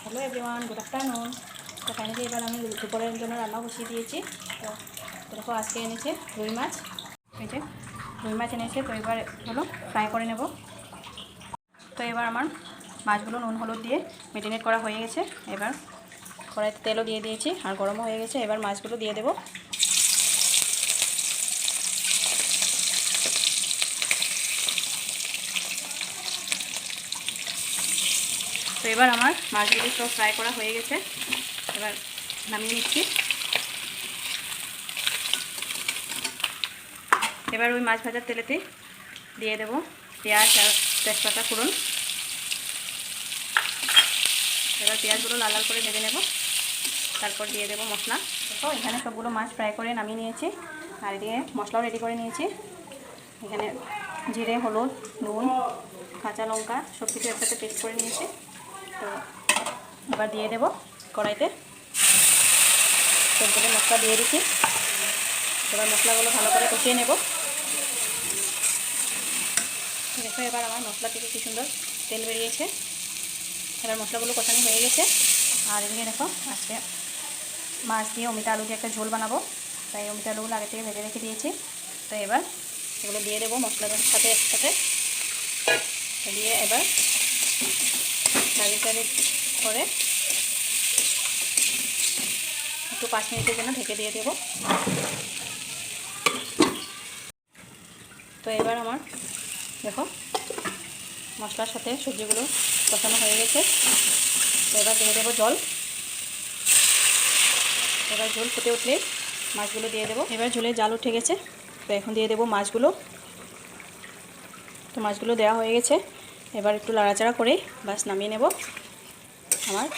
Hello everyone, good afternoon. তো finally এবার আমি দুপুরের জন্য রান্না বসিয়ে দিয়েছি। তো দেখো আজকে এনেছে রুই মাছ। এই যে রুই মাছ এনেছে, তো এবার হলো ফ্রাই করে নেব। তো এবার আমার মাছগুলো নুন হলুদ দিয়ে মেরিনেট করা হয়ে গেছে। এবার কড়াইতে তেলও দিয়ে দিয়েছি আর গরমও হয়ে গেছে। এবার মাছগুলো দিয়ে দেবো। তো এবার আমার মাছগুলো সব ফ্রাই করা হয়ে গেছে, এবার নামিয়ে নিচ্ছি। এবার ওই মাছ ভাজার তেলেতে দিয়ে দেব পেঁয়াজ আর তেজপাতা ফোড়ন। এবার পেঁয়াজগুলো লাল লাল করে ভেজে নেব, তারপর দিয়ে দেবো মশলা। দেখো এখানে সবগুলো মাছ ফ্রাই করে নামিয়ে নিয়েছি, আর এদিকে মশলাও রেডি করে নিয়েছি। এখানে জিরে, হলুদ, নুন, কাঁচা লঙ্কা সব কিছু একসাথে পেস্ট করে নিয়েছি। তো এবার দিয়ে দেব কড়াইতে, সবগুলো মশলা দিয়ে দিচ্ছি। এবার মশলাগুলো ভালো করে কষিয়ে নেব। দেখো এবার আমার মশলা থেকে কি সুন্দর তেল বেরিয়েছে। এবার মশলাগুলো কষানো হয়ে গেছে। আর এদিকে দেখো আজকে মাছ দিয়ে অমিতা আলু দিয়ে একটা ঝোল বানাবো, তাই অমিতা আলুগুলো আগে থেকে ভেজে রেখে দিয়েছি। তো এবার এগুলো দিয়ে দেবো মশলার সাথে একসাথে দিয়ে এবার নাড়ি করে একটু 5 মিনিটের জন্য ঢেকে দিয়ে দেবো। তো এবার আমার দেখো মশলার সাথে সবজিগুলো কষানো হয়ে গেছে। তো এবার দিয়ে দেবো জল। এবার ঝোল ফুটে উঠলে মাছগুলো দিয়ে দেবো। এবার ঝোলে জাল উঠে গেছে, তো এখন দিয়ে দেবো মাছগুলো। তো মাছগুলো দেওয়া হয়ে গেছে, এবার একটু নাড়াচাড়া করে বাস নামিয়ে নেব আমার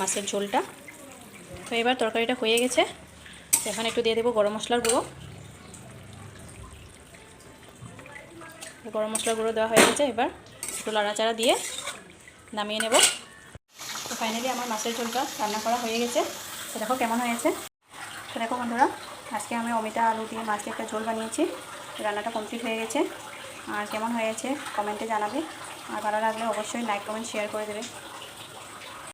মাছের ঝোলটা। তো এবার তরকারিটা হয়ে গেছে, এখানে একটু দিয়ে দেবো গরম মশলার গুঁড়ো। গরম মশলার গুঁড়ো দেওয়া হয়ে গেছে, এবার একটু নাড়াচাড়া দিয়ে নামিয়ে নেব। তো ফাইনালি আমার মাছের ঝোলটা রান্না করা হয়ে গেছে। তো দেখো কেমন হয়েছে। তো দেখো বন্ধুরা, আজকে আমি অমিতা আলু দিয়ে মাছ দিয়ে একটা ঝোল বানিয়েছি। রান্নাটা কমপ্লিট হয়ে গেছে। আর কেমন হয়েছে কমেন্টে জানাবে, আর ভালো লাগলে অবশ্যই লাইক কমেন্ট শেয়ার করে দেবে।